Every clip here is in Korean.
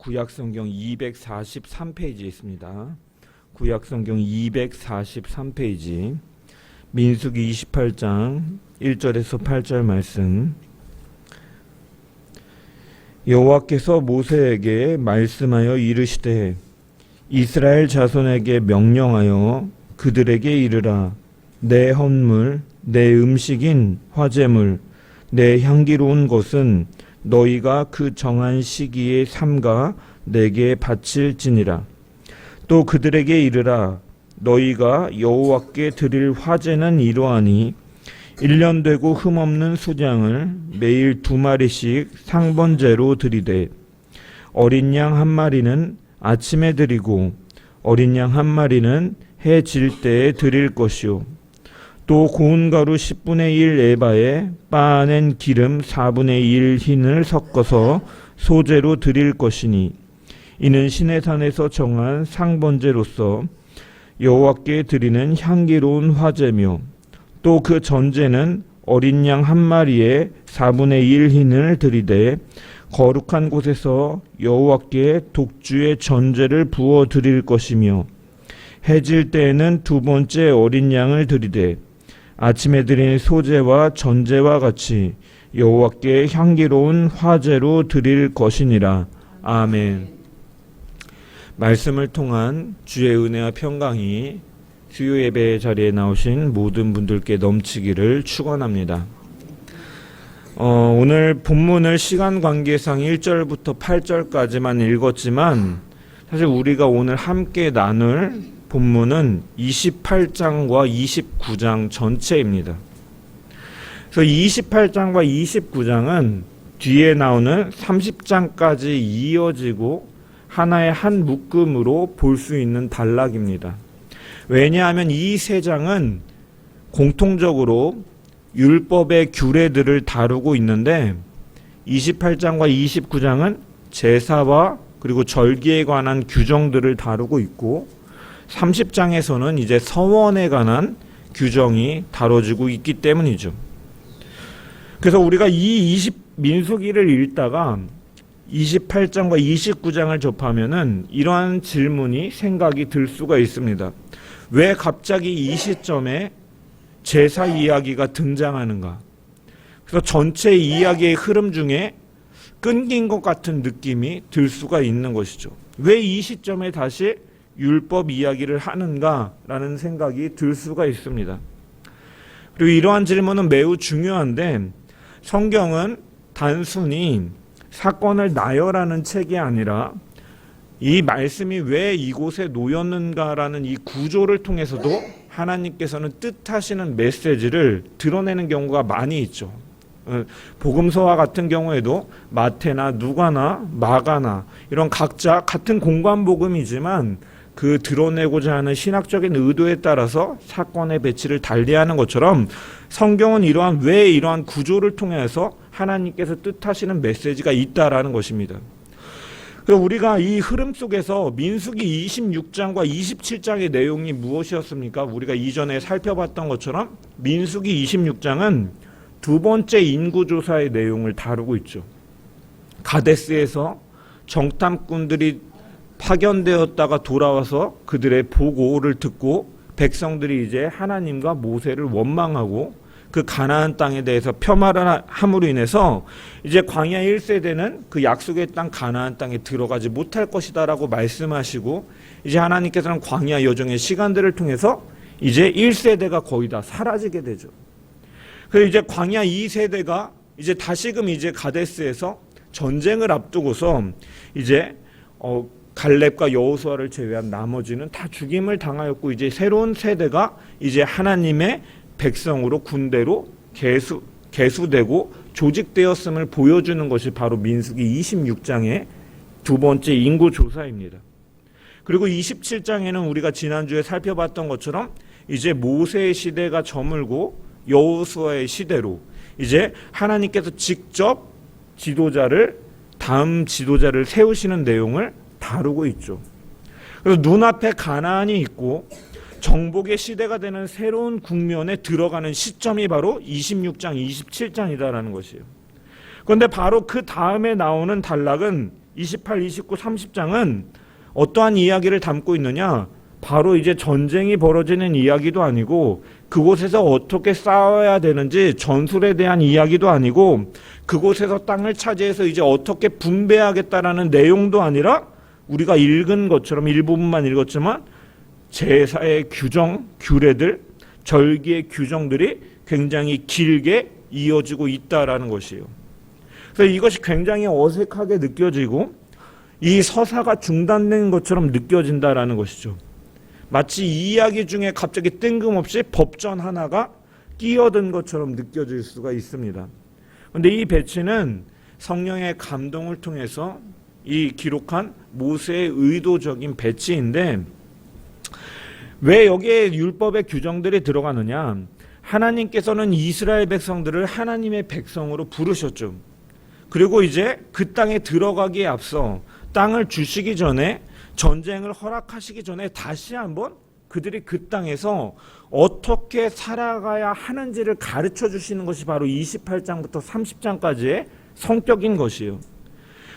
구약성경 243페이지에 있습니다. 구약성경 243페이지 민수기 28장 1절에서 8절 말씀. 여호와께서 모세에게 말씀하여 이르시되 이스라엘 자손에게 명령하여 그들에게 이르라. 내 헌물 내 음식인 화제물 내 향기로운 것은 너희가 그 정한 시기에 삼가 내게 바칠지니라. 또 그들에게 이르라. 너희가 여호와께 드릴 화제는 이러하니 1년 되고 흠없는 수량을 매일 2마리씩 상번제로 드리되 어린 양 1마리는 아침에 드리고 어린 양 1마리는 해 질 때에 드릴 것이요. 또 고운 가루 10분의 1 에바에 빻아낸 기름 4분의 1 흰을 섞어서 소제로 드릴 것이니 이는 시내산에서 정한 상번제로서 여호와께 드리는 향기로운 화제며 또 그 전제는 어린 양 1마리에 4분의 1 흰을 드리되 거룩한 곳에서 여호와께 독주의 전제를 부어 드릴 것이며 해질 때에는 2번째 어린 양을 드리되 아침에 드린 소제와 전제와 같이 여호와께 향기로운 화제로 드릴 것이니라. 아멘. 말씀을 통한 주의 은혜와 평강이 수요 예배 자리에 나오신 모든 분들께 넘치기를 축원합니다. 오늘 본문을 시간 관계상 1절부터 8절까지만 읽었지만 사실 우리가 오늘 함께 나눌 본문은 28장과 29장 전체입니다. 그래서 28장과 29장은 뒤에 나오는 30장까지 이어지고 하나의 한 묶음으로 볼 수 있는 단락입니다. 왜냐하면 이 세 장은 공통적으로 율법의 규례들을 다루고 있는데 28장과 29장은 제사와 그리고 절기에 관한 규정들을 다루고 있고 30장에서는 이제 서원에 관한 규정이 다뤄지고 있기 때문이죠. 그래서 우리가 이 민수기를 읽다가 28장과 29장을 접하면은 이러한 질문이 생각이 들 수가 있습니다. 왜 갑자기 이 시점에 제사 이야기가 등장하는가? 그래서 전체 이야기의 흐름 중에 끊긴 것 같은 느낌이 들 수가 있는 것이죠. 왜 이 시점에 다시 율법 이야기를 하는가라는 생각이 들 수가 있습니다. 그리고 이러한 질문은 매우 중요한데 성경은 단순히 사건을 나열하는 책이 아니라 이 말씀이 왜 이곳에 놓였는가라는 이 구조를 통해서도 하나님께서는 뜻하시는 메시지를 드러내는 경우가 많이 있죠. 복음서와 같은 경우에도 마태나 누가나 마가나 이런 각자 같은 공관복음이지만 그 드러내고자 하는 신학적인 의도에 따라서 사건의 배치를 달리하는 것처럼 성경은 왜 이러한 구조를 통해서 하나님께서 뜻하시는 메시지가 있다라는 것입니다. 그래서 우리가 이 흐름 속에서 민수기 26장과 27장의 내용이 무엇이었습니까? 우리가 이전에 살펴봤던 것처럼 민수기 26장은 두 번째 인구조사의 내용을 다루고 있죠. 가데스에서 정탐꾼들이 파견되었다가 돌아와서 그들의 보고를 듣고 백성들이 이제 하나님과 모세를 원망하고 그 가나안 땅에 대해서 폄하를 함으로 인해서 이제 광야 1세대는 그 약속의 땅 가나안 땅에 들어가지 못할 것이다라고 말씀하시고 이제 하나님께서는 광야 여정의 시간들을 통해서 이제 1세대가 거의 다 사라지게 되죠. 그래서 이제 광야 2세대가 이제 다시금 이제 가데스에서 전쟁을 앞두고서 이제 갈렙과 여호수아를 제외한 나머지는 다 죽임을 당하였고 이제 새로운 세대가 이제 하나님의 백성으로 군대로 계수되고 조직되었음을 보여주는 것이 바로 민수기 26장의 두 번째 인구조사입니다. 그리고 27장에는 우리가 지난주에 살펴봤던 것처럼 이제 모세의 시대가 저물고 여호수아의 시대로 이제 하나님께서 직접 다음 지도자를 세우시는 내용을 다루고 있죠. 그래서 눈앞에 가나안이 있고 정복의 시대가 되는 새로운 국면에 들어가는 시점이 바로 26장, 27장이다라는 것이에요. 그런데 바로 그 다음에 나오는 단락은 28, 29, 30장은 어떠한 이야기를 담고 있느냐? 바로 이제 전쟁이 벌어지는 이야기도 아니고 그곳에서 어떻게 싸워야 되는지 전술에 대한 이야기도 아니고 그곳에서 땅을 차지해서 이제 어떻게 분배하겠다라는 내용도 아니라 우리가 읽은 것처럼 일부분만 읽었지만 제사의 규정, 규례들, 절기의 규정들이 굉장히 길게 이어지고 있다라는 것이에요. 그래서 이것이 굉장히 어색하게 느껴지고 이 서사가 중단된 것처럼 느껴진다라는 것이죠. 마치 이 이야기 중에 갑자기 뜬금없이 법전 하나가 끼어든 것처럼 느껴질 수가 있습니다. 그런데 이 배치는 성령의 감동을 통해서 이 기록한 모세의 의도적인 배치인데 왜 여기에 율법의 규정들이 들어가느냐? 하나님께서는 이스라엘 백성들을 하나님의 백성으로 부르셨죠. 그리고 이제 그 땅에 들어가기에 앞서 땅을 주시기 전에 전쟁을 허락하시기 전에 다시 한번 그들이 그 땅에서 어떻게 살아가야 하는지를 가르쳐 주시는 것이 바로 28장부터 30장까지의 성격인 것이에요.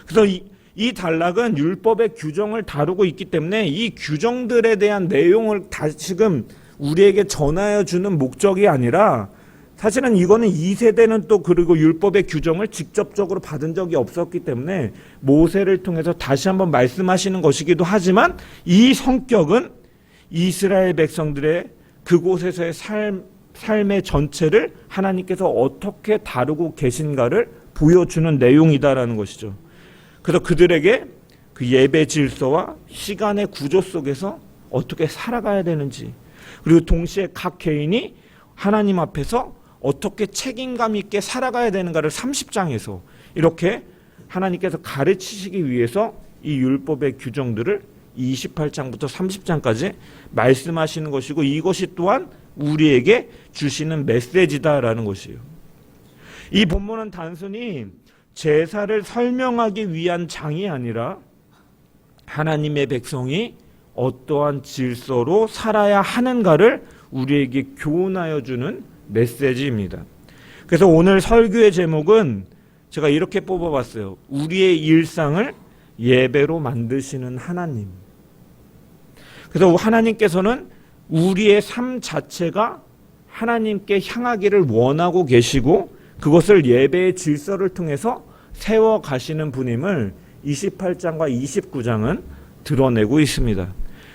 그래서 이 단락은 율법의 규정을 다루고 있기 때문에 이 규정들에 대한 내용을 다시금 우리에게 전하여 주는 목적이 아니라 사실은 이거는 2세대는 또 그리고 율법의 규정을 직접적으로 받은 적이 없었기 때문에 모세를 통해서 다시 한번 말씀하시는 것이기도 하지만 이 성격은 이스라엘 백성들의 그곳에서의 삶의 전체를 하나님께서 어떻게 다루고 계신가를 보여주는 내용이다라는 것이죠. 그래서 그들에게 그 예배 질서와 시간의 구조 속에서 어떻게 살아가야 되는지 그리고 동시에 각 개인이 하나님 앞에서 어떻게 책임감 있게 살아가야 되는가를 30장에서 이렇게 하나님께서 가르치시기 위해서 이 율법의 규정들을 28장부터 30장까지 말씀하시는 것이고 이것이 또한 우리에게 주시는 메시지다라는 것이에요. 이 본문은 단순히 제사를 설명하기 위한 장이 아니라 하나님의 백성이 어떠한 질서로 살아야 하는가를 우리에게 교훈하여 주는 메시지입니다. 그래서 오늘 설교의 제목은 제가 이렇게 뽑아봤어요. 우리의 일상을 예배로 만드시는 하나님. 그래서 하나님께서는 우리의 삶 자체가 하나님께 향하기를 원하고 계시고 그것을 예배의 질서를 통해서 세워가시는 분임을 28장과 29장은 드러내고 있습니다.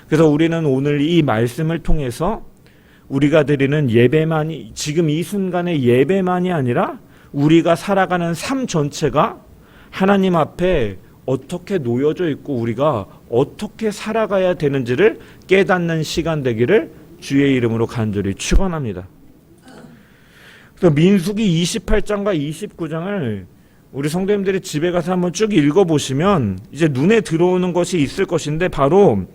그래서 우리는 오늘 이 말씀을 통해서 우리가 드리는 예배만이 지금 이 순간의 예배만이 아니라 우리가 살아가는 삶 전체가 하나님 앞에 어떻게 놓여져 있고 우리가 어떻게 살아가야 되는지를 깨닫는 시간 되기를 주의 이름으로 간절히 축원합니다. 그래서 민수기 28장과 29장을 우리 성도님들이 집에 가서 한번 쭉 읽어보시면 이제 눈에 들어오는 것이 있을 것인데 바로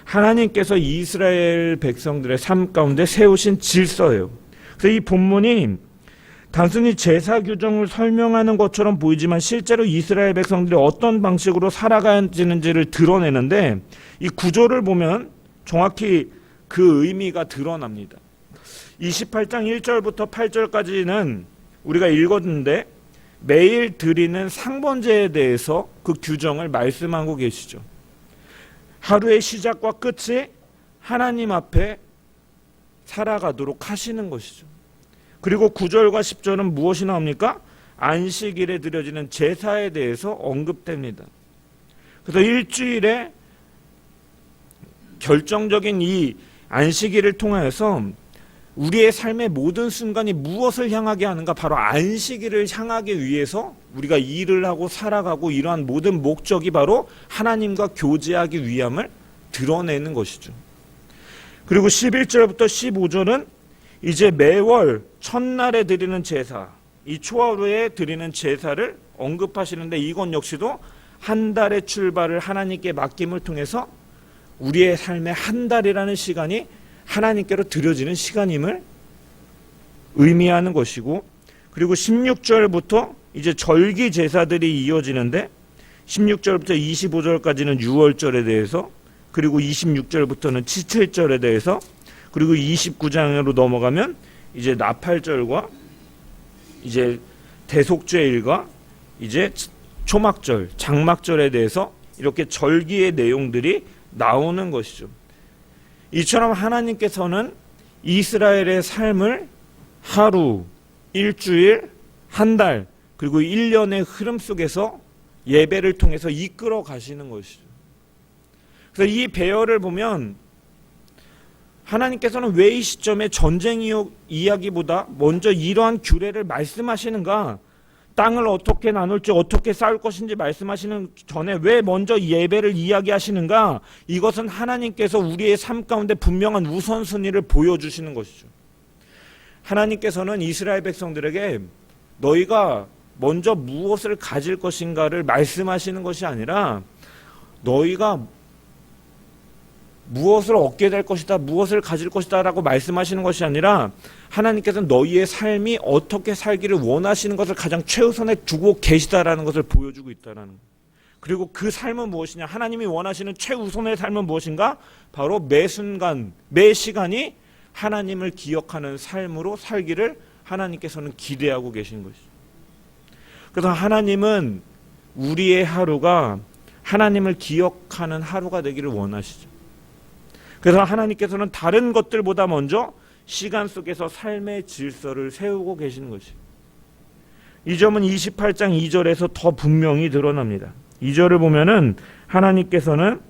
하나님께서 이스라엘 백성들의 삶 가운데 세우신 질서예요. 그래서 이 본문이 단순히 제사 규정을 설명하는 것처럼 보이지만 실제로 이스라엘 백성들이 어떤 방식으로 살아가야 하는지를 드러내는데 이 구조를 보면 정확히 그 의미가 드러납니다. 28장 1절부터 8절까지는 우리가 읽었는데 매일 드리는 상번제에 대해서 그 규정을 말씀하고 계시죠. 하루의 시작과 끝이 하나님 앞에 살아가도록 하시는 것이죠. 그리고 9절과 10절은 무엇이 나옵니까? 안식일에 드려지는 제사에 대해서 언급됩니다. 그래서 일주일에 결정적인 이 안식일을 통해서 우리의 삶의 모든 순간이 무엇을 향하게 하는가? 바로 안식일을 향하기 위해서 우리가 일을 하고 살아가고 이러한 모든 목적이 바로 하나님과 교제하기 위함을 드러내는 것이죠. 그리고 11절부터 15절은 이제 매월 첫날에 드리는 제사, 이 초하루에 드리는 제사를 언급하시는데 이건 역시도 한 달의 출발을 하나님께 맡김을 통해서 우리의 삶의 한 달이라는 시간이 하나님께로 드려지는 시간임을 의미하는 것이고 그리고 16절부터 이제 절기 제사들이 이어지는데 16절부터 25절까지는 유월절에 대해서 그리고 26절부터는 칠칠절에 대해서 그리고 29장으로 넘어가면 이제 나팔절과 이제 대속죄일과 이제 초막절, 장막절에 대해서 이렇게 절기의 내용들이 나오는 것이죠. 이처럼 하나님께서는 이스라엘의 삶을 하루, 일주일, 한 달, 그리고 1년의 흐름 속에서 예배를 통해서 이끌어 가시는 것이죠. 그래서 이 배열을 보면 하나님께서는 왜 이 시점에 전쟁 이야기보다 먼저 이러한 규례를 말씀하시는가? 땅을 어떻게 나눌지 어떻게 싸울 것인지 말씀하시는 전에 왜 먼저 예배를 이야기하시는가? 이것은 하나님께서 우리의 삶 가운데 분명한 우선순위를 보여주시는 것이죠. 하나님께서는 이스라엘 백성들에게 너희가 먼저 무엇을 가질 것인가를 말씀하시는 것이 아니라 너희가 무엇을 얻게 될 것이다, 무엇을 가질 것이다 라고 말씀하시는 것이 아니라 하나님께서는 너희의 삶이 어떻게 살기를 원하시는 것을 가장 최우선에 두고 계시다라는 것을 보여주고 있다라는 것. 그리고 그 삶은 무엇이냐? 하나님이 원하시는 최우선의 삶은 무엇인가? 바로 매 순간, 매 시간이 하나님을 기억하는 삶으로 살기를 하나님께서는 기대하고 계신 것이죠. 그래서 하나님은 우리의 하루가 하나님을 기억하는 하루가 되기를 원하시죠. 그래서 하나님께서는 다른 것들보다 먼저 시간 속에서 삶의 질서를 세우고 계시는 것이에요. 이 점은 28장 2절에서 더 분명히 드러납니다. 2절을 보면은 하나님께서는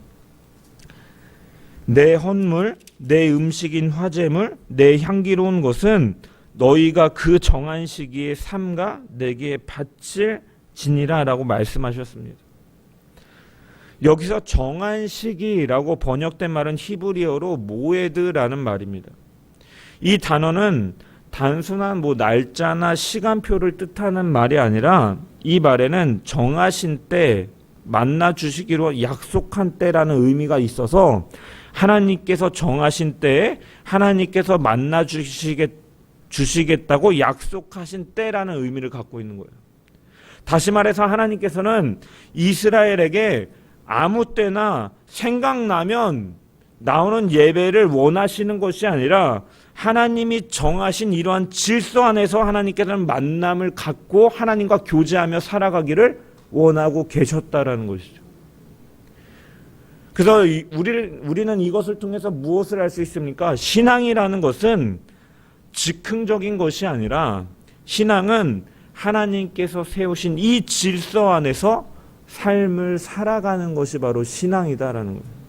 내 헌물, 내 음식인 화제물, 내 향기로운 것은 너희가 그 정한 시기에 삼가 내게 바칠지니라 라고 말씀하셨습니다. 여기서 정한 시기라고 번역된 말은 히브리어로 모에드라는 말입니다. 이 단어는 단순한 날짜나 시간표를 뜻하는 말이 아니라 이 말에는 정하신 때, 만나 주시기로 약속한 때라는 의미가 있어서 하나님께서 정하신 때에 하나님께서 만나 주시겠다고 약속하신 때라는 의미를 갖고 있는 거예요. 다시 말해서 하나님께서는 이스라엘에게 아무 때나 생각나면 나오는 예배를 원하시는 것이 아니라 하나님이 정하신 이러한 질서 안에서 하나님께서는 만남을 갖고 하나님과 교제하며 살아가기를 원하고 계셨다라는 것이죠. 그래서 우리는 이것을 통해서 무엇을 할 수 있습니까? 신앙이라는 것은 즉흥적인 것이 아니라 신앙은 하나님께서 세우신 이 질서 안에서 삶을 살아가는 것이 바로 신앙이다라는 거예요.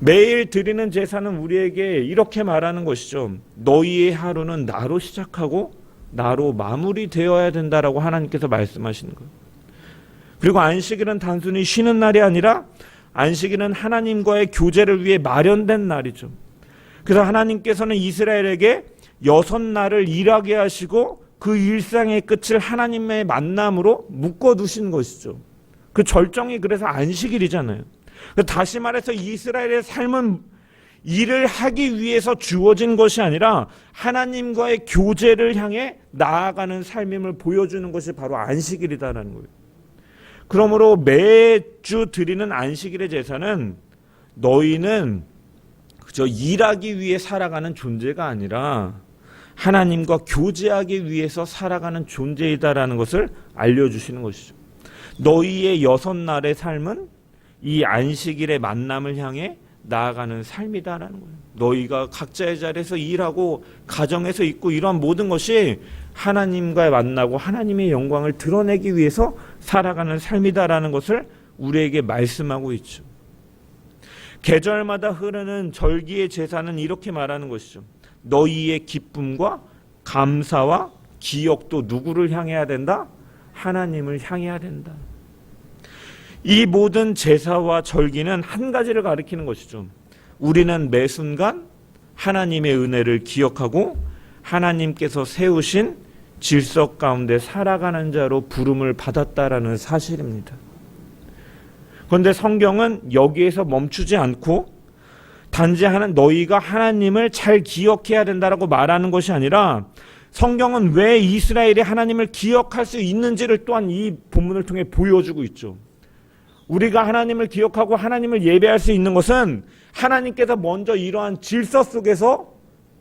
매일 드리는 제사는 우리에게 이렇게 말하는 것이죠. 너희의 하루는 나로 시작하고 나로 마무리되어야 된다라고 하나님께서 말씀하시는 거예요. 그리고 안식일은 단순히 쉬는 날이 아니라 안식일은 하나님과의 교제를 위해 마련된 날이죠. 그래서 하나님께서는 이스라엘에게 6날을 일하게 하시고 그 일상의 끝을 하나님의 만남으로 묶어두신 것이죠. 그 절정이 그래서 안식일이잖아요. 다시 말해서 이스라엘의 삶은 일을 하기 위해서 주어진 것이 아니라 하나님과의 교제를 향해 나아가는 삶임을 보여주는 것이 바로 안식일이다라는 거예요. 그러므로 매주 드리는 안식일의 제사는 너희는 그저 일하기 위해 살아가는 존재가 아니라 하나님과 교제하기 위해서 살아가는 존재이다라는 것을 알려주시는 것이죠. 너희의 6날의 삶은 이 안식일의 만남을 향해 나아가는 삶이다라는 거예요. 너희가 각자의 자리에서 일하고 가정에서 있고 이러한 모든 것이 하나님과 만나고 하나님의 영광을 드러내기 위해서 살아가는 삶이다라는 것을 우리에게 말씀하고 있죠. 계절마다 흐르는 절기의 제사는 이렇게 말하는 것이죠. 너희의 기쁨과 감사와 기억도 누구를 향해야 된다? 하나님을 향해야 된다. 이 모든 제사와 절기는 한 가지를 가리키는 것이죠. 우리는 매 순간 하나님의 은혜를 기억하고 하나님께서 세우신 질서 가운데 살아가는 자로 부름을 받았다라는 사실입니다. 그런데 성경은 여기에서 멈추지 않고 단지 너희가 하나님을 잘 기억해야 된다라고 말하는 것이 아니라 성경은 왜 이스라엘이 하나님을 기억할 수 있는지를 또한 이 본문을 통해 보여주고 있죠. 우리가 하나님을 기억하고 하나님을 예배할 수 있는 것은 하나님께서 먼저 이러한 질서 속에서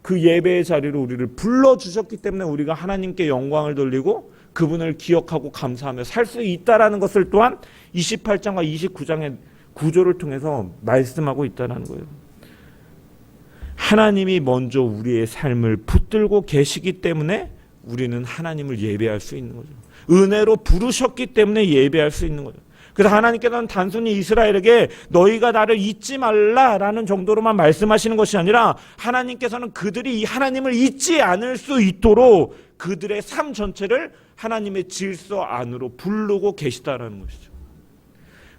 그 예배의 자리로 우리를 불러주셨기 때문에 우리가 하나님께 영광을 돌리고 그분을 기억하고 감사하며 살 수 있다라는 것을 또한 28장과 29장의 구조를 통해서 말씀하고 있다는 거예요. 하나님이 먼저 우리의 삶을 붙들고 계시기 때문에 우리는 하나님을 예배할 수 있는 거죠. 은혜로 부르셨기 때문에 예배할 수 있는 거죠. 그래서 하나님께서는 단순히 이스라엘에게 너희가 나를 잊지 말라라는 정도로만 말씀하시는 것이 아니라 하나님께서는 그들이 이 하나님을 잊지 않을 수 있도록 그들의 삶 전체를 하나님의 질서 안으로 부르고 계시다라는 것이죠.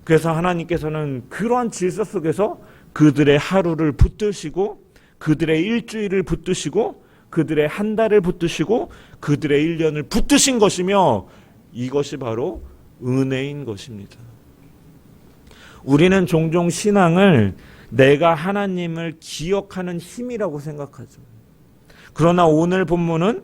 그래서 하나님께서는 그러한 질서 속에서 그들의 하루를 붙드시고 그들의 일주일을 붙드시고 그들의 한 달을 붙드시고 그들의 1년을 붙드신 것이며 이것이 바로 은혜인 것입니다. 우리는 종종 신앙을 내가 하나님을 기억하는 힘이라고 생각하죠. 그러나 오늘 본문은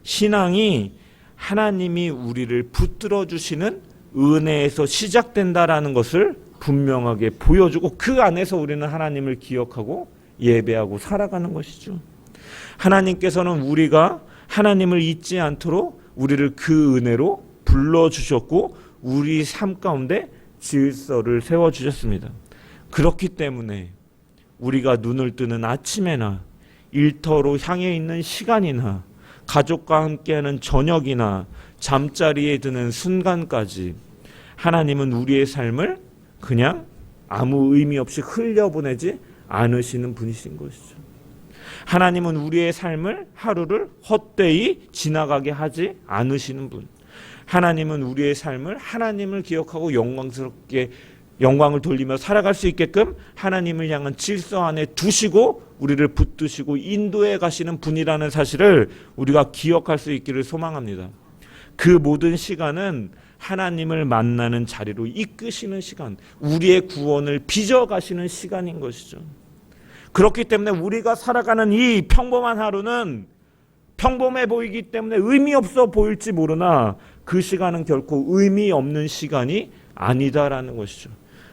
신앙이 하나님이 우리를 붙들어 주시는 은혜에서 시작된다라는 것을 분명하게 보여주고 그 안에서 우리는 하나님을 기억하고 예배하고 살아가는 것이죠. 하나님께서는 우리가 하나님을 잊지 않도록 우리를 그 은혜로 불러주셨고 우리 삶 가운데 질서를 세워주셨습니다. 그렇기 때문에 우리가 눈을 뜨는 아침에나 일터로 향해 있는 시간이나 가족과 함께하는 저녁이나 잠자리에 드는 순간까지 하나님은 우리의 삶을 그냥 아무 의미 없이 흘려보내지 않으시는 분이신 것이죠. 하나님은 우리의 삶을 하루를 헛되이 지나가게 하지 않으시는 분. 하나님은 우리의 삶을 하나님을 기억하고 영광스럽게 영광을 돌리며 살아갈 수 있게끔 하나님을 향한 질서 안에 두시고 우리를 붙드시고 인도해 가시는 분이라는 사실을 우리가 기억할 수 있기를 소망합니다. 그 모든 시간은 하나님을 만나는 자리로 이끄시는 시간, 우리의 구원을 빚어가시는 시간인 것이죠. 그렇기 때문에 우리가 살아가는 이 평범한 하루는 평범해 보이기 때문에 의미 없어 보일지 모르나 그 시간은 결코 의미 없는 시간이 아니다라는 것이죠.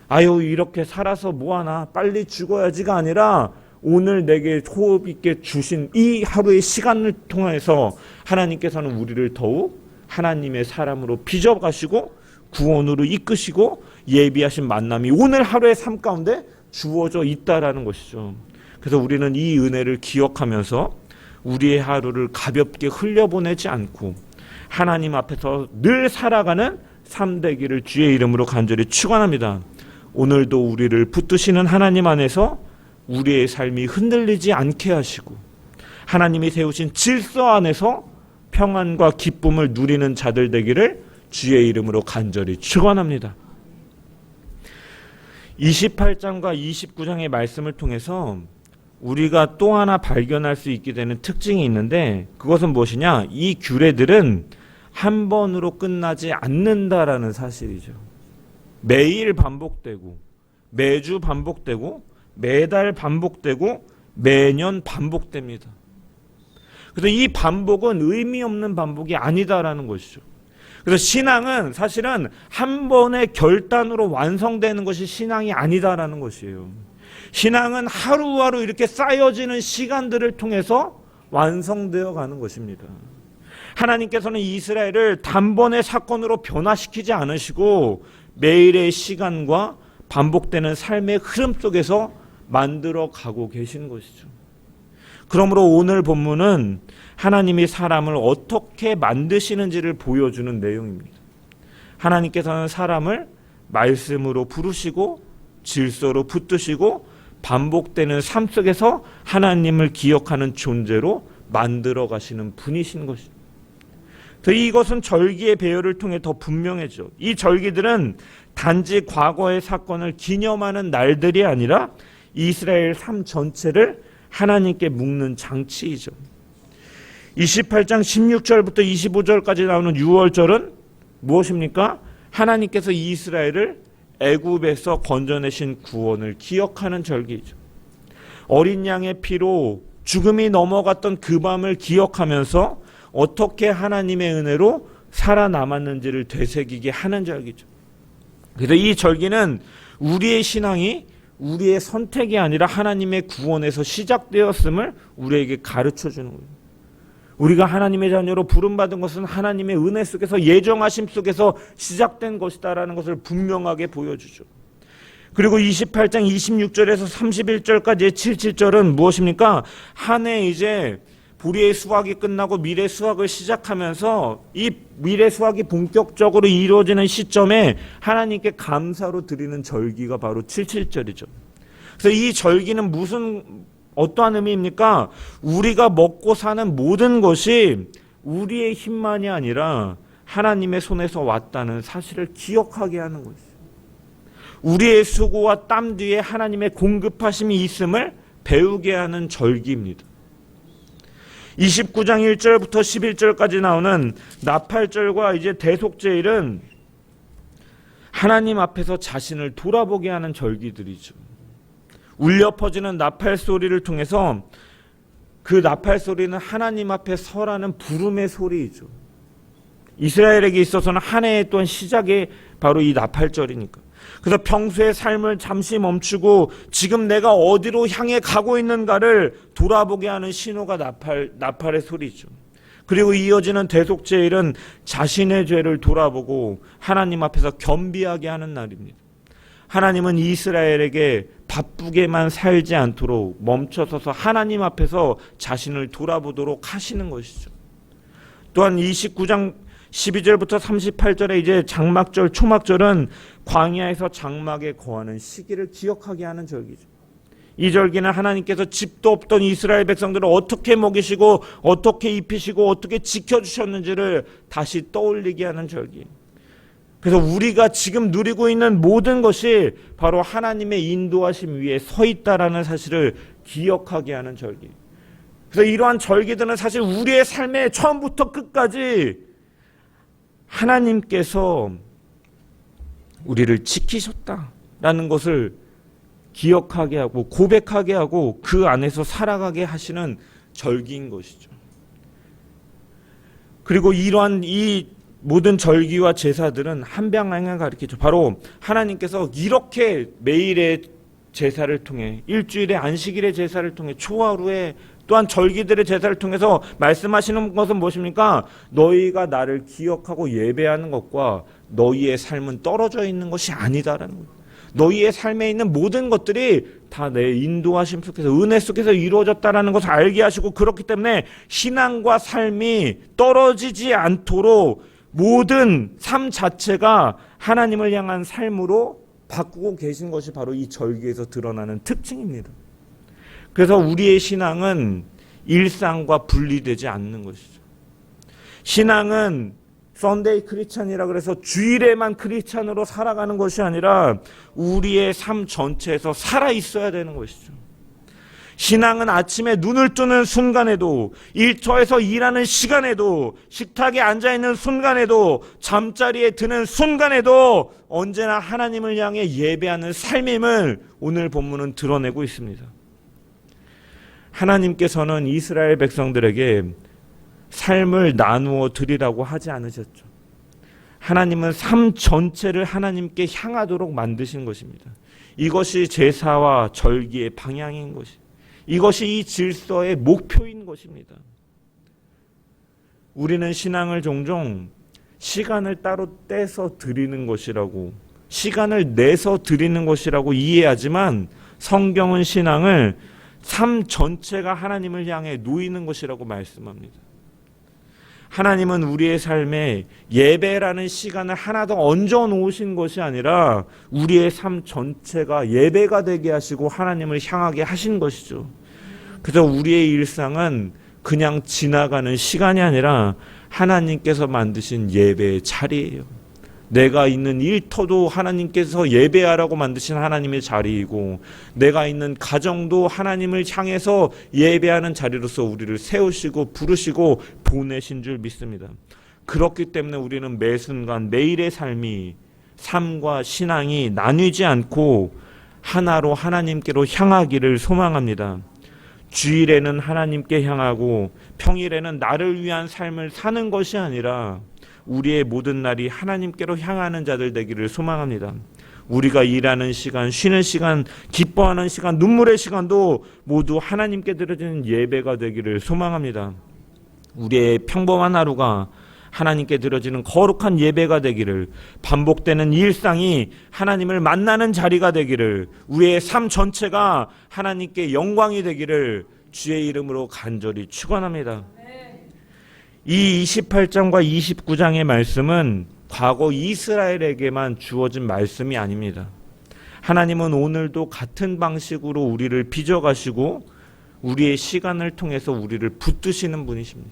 아유 이렇게 살아서 뭐하나 빨리 죽어야지가 아니라 오늘 내게 호흡 있게 주신 이 하루의 시간을 통해서 하나님께서는 우리를 더욱 하나님의 사람으로 빚어가시고 구원으로 이끄시고 예비하신 만남이 오늘 하루의 삶 가운데 주어져 있다라는 것이죠. 그래서 우리는 이 은혜를 기억하면서 우리의 하루를 가볍게 흘려보내지 않고 하나님 앞에서 늘 살아가는 삶 되기를 주의 이름으로 간절히 축원합니다. 오늘도 우리를 붙드시는 하나님 안에서 우리의 삶이 흔들리지 않게 하시고 하나님이 세우신 질서 안에서 평안과 기쁨을 누리는 자들 되기를 주의 이름으로 간절히 축원합니다. 28장과 29장의 말씀을 통해서 우리가 또 하나 발견할 수 있게 되는 특징이 있는데 그것은 무엇이냐? 이 규례들은 한 번으로 끝나지 않는다라는 사실이죠. 매일 반복되고 매주 반복되고 매달 반복되고 매년 반복됩니다. 그래서 이 반복은 의미 없는 반복이 아니다라는 것이죠. 그래서 신앙은 사실은 한 번의 결단으로 완성되는 것이 신앙이 아니다라는 것이에요. 신앙은 하루하루 이렇게 쌓여지는 시간들을 통해서 완성되어 가는 것입니다. 하나님께서는 이스라엘을 단번의 사건으로 변화시키지 않으시고 매일의 시간과 반복되는 삶의 흐름 속에서 만들어 가고 계신 것이죠. 그러므로 오늘 본문은 하나님이 사람을 어떻게 만드시는지를 보여주는 내용입니다. 하나님께서는 사람을 말씀으로 부르시고 질서로 붙드시고 반복되는 삶 속에서 하나님을 기억하는 존재로 만들어 가시는 분이신 것입니다. 이것은 절기의 배열을 통해 더 분명해져. 이 절기들은 단지 과거의 사건을 기념하는 날들이 아니라 이스라엘 삶 전체를 하나님께 묶는 장치이죠. 28장 16절부터 25절까지 나오는 6월절은 무엇입니까? 하나님께서 이스라엘을 애굽에서 건져내신 구원을 기억하는 절기이죠. 어린 양의 피로 죽음이 넘어갔던 그 밤을 기억하면서 어떻게 하나님의 은혜로 살아남았는지를 되새기게 하는 절기죠. 그래서 이 절기는 우리의 신앙이 우리의 선택이 아니라 하나님의 구원에서 시작되었음을 우리에게 가르쳐주는 거예요. 우리가 하나님의 자녀로 부름받은 것은 하나님의 은혜 속에서 예정하심 속에서 시작된 것이다라는 것을 분명하게 보여주죠. 그리고 28장 26절에서 31절까지의 77절은 무엇입니까? 한 해 이제 불의의 수확이 끝나고 미래 수확을 시작하면서 이 미래 수확이 본격적으로 이루어지는 시점에 하나님께 감사로 드리는 절기가 바로 77절이죠. 그래서 이 절기는 어떠한 의미입니까? 우리가 먹고 사는 모든 것이 우리의 힘만이 아니라 하나님의 손에서 왔다는 사실을 기억하게 하는 것이죠. 우리의 수고와 땀 뒤에 하나님의 공급하심이 있음을 배우게 하는 절기입니다. 29장 1절부터 11절까지 나오는 나팔절과 이제 대속제일은 하나님 앞에서 자신을 돌아보게 하는 절기들이죠. 울려 퍼지는 나팔 소리를 통해서 그 나팔 소리는 하나님 앞에 서라는 부름의 소리이죠. 이스라엘에게 있어서는 한 해의 또한 시작이 바로 이 나팔절이니까. 그래서 평소의 삶을 잠시 멈추고 지금 내가 어디로 향해 가고 있는가를 돌아보게 하는 신호가 나팔의 소리죠. 그리고 이어지는 대속제일은 자신의 죄를 돌아보고 하나님 앞에서 겸비하게 하는 날입니다. 하나님은 이스라엘에게 바쁘게만 살지 않도록 멈춰서서 하나님 앞에서 자신을 돌아보도록 하시는 것이죠. 또한 29장 12절부터 38절에 이제 장막절, 초막절은 광야에서 장막에 거하는 시기를 기억하게 하는 절기죠. 이 절기는 하나님께서 집도 없던 이스라엘 백성들을 어떻게 먹이시고 어떻게 입히시고 어떻게 지켜주셨는지를 다시 떠올리게 하는 절기. 그래서 우리가 지금 누리고 있는 모든 것이 바로 하나님의 인도하심 위에 서 있다라는 사실을 기억하게 하는 절기. 그래서 이러한 절기들은 사실 우리의 삶의 처음부터 끝까지 하나님께서 우리를 지키셨다라는 것을 기억하게 하고 고백하게 하고 그 안에서 살아가게 하시는 절기인 것이죠. 그리고 이러한 이 모든 절기와 제사들은 한 방향을 가리키죠. 바로 하나님께서 이렇게 매일의 제사를 통해 일주일의 안식일의 제사를 통해 초하루에 또한 절기들의 제사를 통해서 말씀하시는 것은 무엇입니까? 너희가 나를 기억하고 예배하는 것과 너희의 삶은 떨어져 있는 것이 아니다라는 거예요. 너희의 삶에 있는 모든 것들이 다 내 인도하심 속에서 은혜 속에서 이루어졌다라는 것을 알게 하시고 그렇기 때문에 신앙과 삶이 떨어지지 않도록 모든 삶 자체가 하나님을 향한 삶으로 바꾸고 계신 것이 바로 이 절기에서 드러나는 특징입니다. 그래서 우리의 신앙은 일상과 분리되지 않는 것이죠. 신앙은 썬데이 크리스찬이라 그래서 주일에만 크리스찬으로 살아가는 것이 아니라 우리의 삶 전체에서 살아 있어야 되는 것이죠. 신앙은 아침에 눈을 뜨는 순간에도, 일터에서 일하는 시간에도, 식탁에 앉아있는 순간에도, 잠자리에 드는 순간에도 언제나 하나님을 향해 예배하는 삶임을 오늘 본문은 드러내고 있습니다. 하나님께서는 이스라엘 백성들에게 삶을 나누어 드리라고 하지 않으셨죠. 하나님은 삶 전체를 하나님께 향하도록 만드신 것입니다. 이것이 제사와 절기의 방향인 것이, 이것이 이 질서의 목표인 것입니다. 우리는 신앙을 종종 시간을 따로 떼서 드리는 것이라고, 시간을 내서 드리는 것이라고 이해하지만 성경은 신앙을 삶 전체가 하나님을 향해 놓이는 것이라고 말씀합니다. 하나님은 우리의 삶에 예배라는 시간을 하나 더 얹어 놓으신 것이 아니라 우리의 삶 전체가 예배가 되게 하시고 하나님을 향하게 하신 것이죠. 그래서 우리의 일상은 그냥 지나가는 시간이 아니라 하나님께서 만드신 예배의 자리예요. 내가 있는 일터도 하나님께서 예배하라고 만드신 하나님의 자리이고, 내가 있는 가정도 하나님을 향해서 예배하는 자리로서 우리를 세우시고 부르시고 보내신 줄 믿습니다. 그렇기 때문에 우리는 매 순간 매일의 삶과 신앙이 나뉘지 않고 하나로 하나님께로 향하기를 소망합니다. 주일에는 하나님께 향하고 평일에는 나를 위한 삶을 사는 것이 아니라 우리의 모든 날이 하나님께로 향하는 자들 되기를 소망합니다. 우리가 일하는 시간, 쉬는 시간, 기뻐하는 시간, 눈물의 시간도 모두 하나님께 드려지는 예배가 되기를 소망합니다. 우리의 평범한 하루가 하나님께 드려지는 거룩한 예배가 되기를, 반복되는 일상이 하나님을 만나는 자리가 되기를, 우리의 삶 전체가 하나님께 영광이 되기를 주의 이름으로 간절히 축원합니다. 이 28장과 29장의 말씀은 과거 이스라엘에게만 주어진 말씀이 아닙니다. 하나님은 오늘도 같은 방식으로 우리를 빚어가시고 우리의 시간을 통해서 우리를 붙드시는 분이십니다.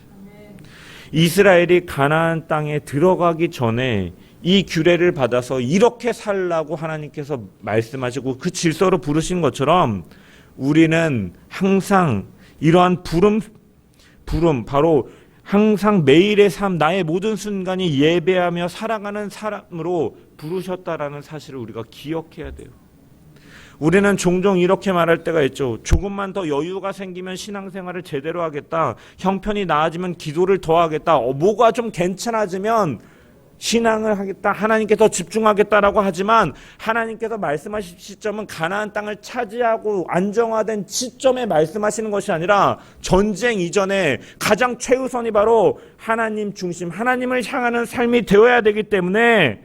이스라엘이 가나안 땅에 들어가기 전에 이 규례를 받아서 이렇게 살라고 하나님께서 말씀하시고 그 질서로 부르신 것처럼 우리는 항상 이러한 부름 바로 항상 매일의 삶, 나의 모든 순간이 예배하며 살아가는 사람으로 부르셨다라는 사실을 우리가 기억해야 돼요. 우리는 종종 이렇게 말할 때가 있죠. 조금만 더 여유가 생기면 신앙생활을 제대로 하겠다. 형편이 나아지면 기도를 더 하겠다. 뭐가 좀 괜찮아지면 신앙을 하겠다. 하나님께 더 집중하겠다라고 하지만 하나님께서 말씀하신 시점은 가나안 땅을 차지하고 안정화된 시점에 말씀하시는 것이 아니라 전쟁 이전에 가장 최우선이 바로 하나님 중심, 하나님을 향하는 삶이 되어야 되기 때문에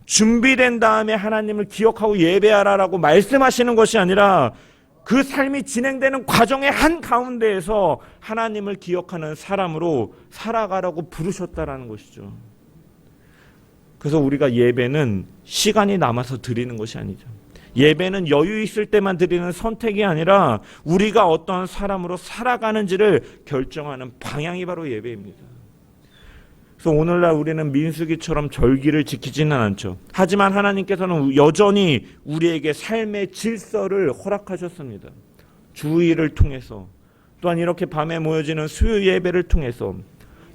준비된 다음에 하나님을 기억하고 예배하라라고 말씀하시는 것이 아니라 그 삶이 진행되는 과정의 한가운데에서 하나님을 기억하는 사람으로 살아가라고 부르셨다라는 것이죠. 그래서 우리가 예배는 시간이 남아서 드리는 것이 아니죠. 예배는 여유 있을 때만 드리는 선택이 아니라 우리가 어떠한 사람으로 살아가는지를 결정하는 방향이 바로 예배입니다. 그래서 오늘날 우리는 민수기처럼 절기를 지키지는 않죠. 하지만 하나님께서는 여전히 우리에게 삶의 질서를 허락하셨습니다. 주일을 통해서, 또한 이렇게 밤에 모여지는 수요 예배를 통해서,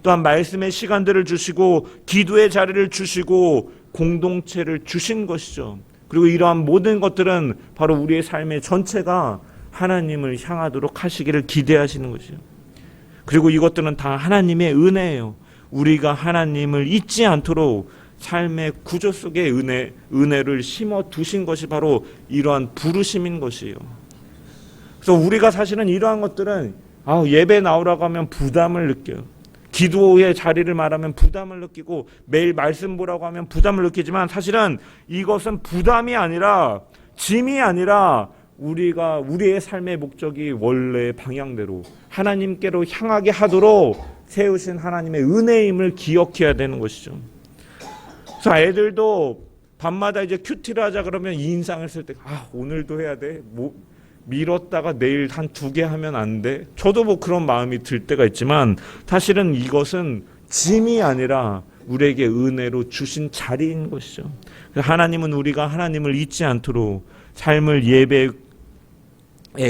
또한 말씀의 시간들을 주시고 기도의 자리를 주시고 공동체를 주신 것이죠. 그리고 이러한 모든 것들은 바로 우리의 삶의 전체가 하나님을 향하도록 하시기를 기대하시는 것이죠. 그리고 이것들은 다 하나님의 은혜예요. 우리가 하나님을 잊지 않도록 삶의 구조 속에 은혜를 심어 두신 것이 바로 이러한 부르심인 것이에요. 그래서 우리가 사실은 이러한 것들은 예배 나오라고 하면 부담을 느껴요. 기도의 자리를 말하면 부담을 느끼고 매일 말씀 보라고 하면 부담을 느끼지만 사실은 이것은 부담이 아니라 짐이 아니라 우리가 우리의 삶의 목적이 원래의 방향대로 하나님께로 향하게 하도록 세우신 하나님의 은혜임을 기억해야 되는 것이죠. 그래서 애들도 밤마다 이제 큐티를 하자 그러면 이 인상을 쓸 때 오늘도 해야 돼? 미뤘다가 내일 한 2개 하면 안 돼? 저도 그런 마음이 들 때가 있지만 사실은 이것은 짐이 아니라 우리에게 은혜로 주신 자리인 것이죠. 하나님은 우리가 하나님을 잊지 않도록 삶을 예배의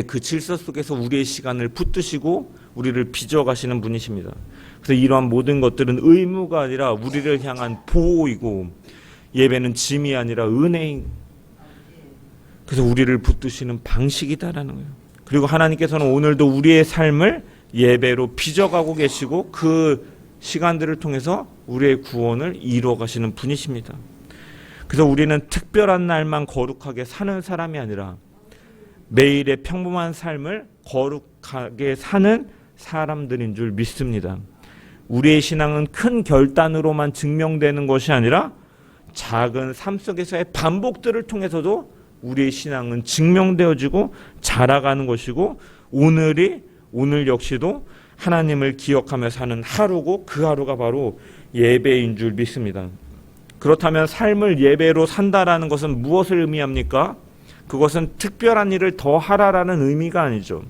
그 질서 속에서 우리의 시간을 붙드시고 우리를 빚어가시는 분이십니다. 그래서 이러한 모든 것들은 의무가 아니라 우리를 향한 보호이고 예배는 짐이 아니라 은혜인, 그래서 우리를 붙드시는 방식이다라는 거예요. 그리고 하나님께서는 오늘도 우리의 삶을 예배로 빚어가고 계시고 그 시간들을 통해서 우리의 구원을 이루어가시는 분이십니다. 그래서 우리는 특별한 날만 거룩하게 사는 사람이 아니라 매일의 평범한 삶을 거룩하게 사는 사람들인 줄 믿습니다. 우리의 신앙은 큰 결단으로만 증명되는 것이 아니라 작은 삶 속에서의 반복들을 통해서도 우리의 신앙은 증명되어지고 자라가는 것이고 오늘 역시도 하나님을 기억하며 사는 하루고 그 하루가 바로 예배인 줄 믿습니다. 그렇다면 삶을 예배로 산다라는 것은 무엇을 의미합니까? 그것은 특별한 일을 더 하라라는 의미가 아니죠.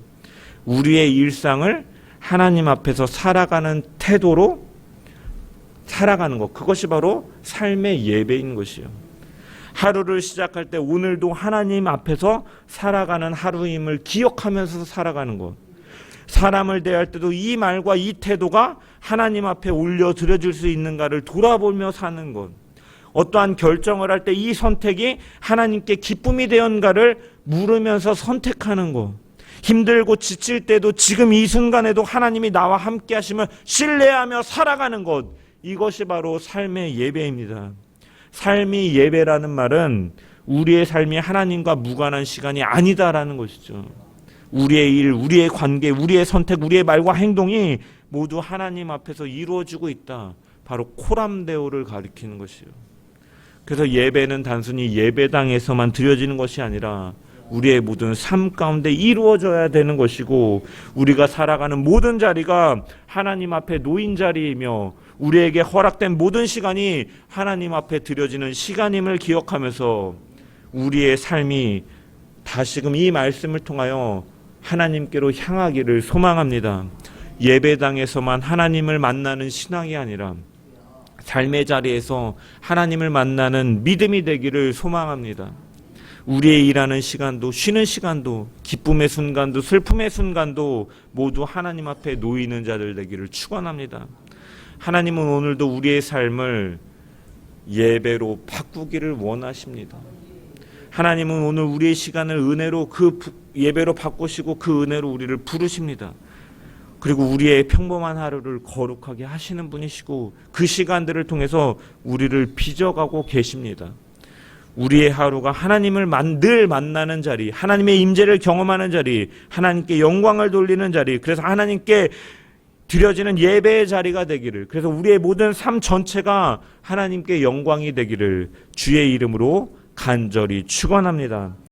우리의 일상을 하나님 앞에서 살아가는 태도로 살아가는 것, 그것이 바로 삶의 예배인 것이요. 하루를 시작할 때 오늘도 하나님 앞에서 살아가는 하루임을 기억하면서 살아가는 것, 사람을 대할 때도 이 말과 이 태도가 하나님 앞에 올려드려질 수 있는가를 돌아보며 사는 것, 어떠한 결정을 할 때 이 선택이 하나님께 기쁨이 되었는가를 물으면서 선택하는 것, 힘들고 지칠 때도 지금 이 순간에도 하나님이 나와 함께 하심을 신뢰하며 살아가는 것, 이것이 바로 삶의 예배입니다. 삶이 예배라는 말은 우리의 삶이 하나님과 무관한 시간이 아니다라는 것이죠. 우리의 일, 우리의 관계, 우리의 선택, 우리의 말과 행동이 모두 하나님 앞에서 이루어지고 있다. 바로 코람데오를 가리키는 것이요. 그래서 예배는 단순히 예배당에서만 드려지는 것이 아니라 우리의 모든 삶 가운데 이루어져야 되는 것이고, 우리가 살아가는 모든 자리가 하나님 앞에 놓인 자리이며 우리에게 허락된 모든 시간이 하나님 앞에 드려지는 시간임을 기억하면서 우리의 삶이 다시금 이 말씀을 통하여 하나님께로 향하기를 소망합니다. 예배당에서만 하나님을 만나는 신앙이 아니라 삶의 자리에서 하나님을 만나는 믿음이 되기를 소망합니다. 우리의 일하는 시간도, 쉬는 시간도, 기쁨의 순간도, 슬픔의 순간도 모두 하나님 앞에 놓이는 자들 되기를 축원합니다. 하나님은 오늘도 우리의 삶을 예배로 바꾸기를 원하십니다. 하나님은 오늘 우리의 시간을 은혜로 예배로 바꾸시고 그 은혜로 우리를 부르십니다. 그리고 우리의 평범한 하루를 거룩하게 하시는 분이시고 그 시간들을 통해서 우리를 빚어가고 계십니다. 우리의 하루가 하나님을 늘 만나는 자리, 하나님의 임재를 경험하는 자리, 하나님께 영광을 돌리는 자리, 그래서 하나님께 드려지는 예배의 자리가 되기를, 그래서 우리의 모든 삶 전체가 하나님께 영광이 되기를 주의 이름으로 간절히 축원합니다.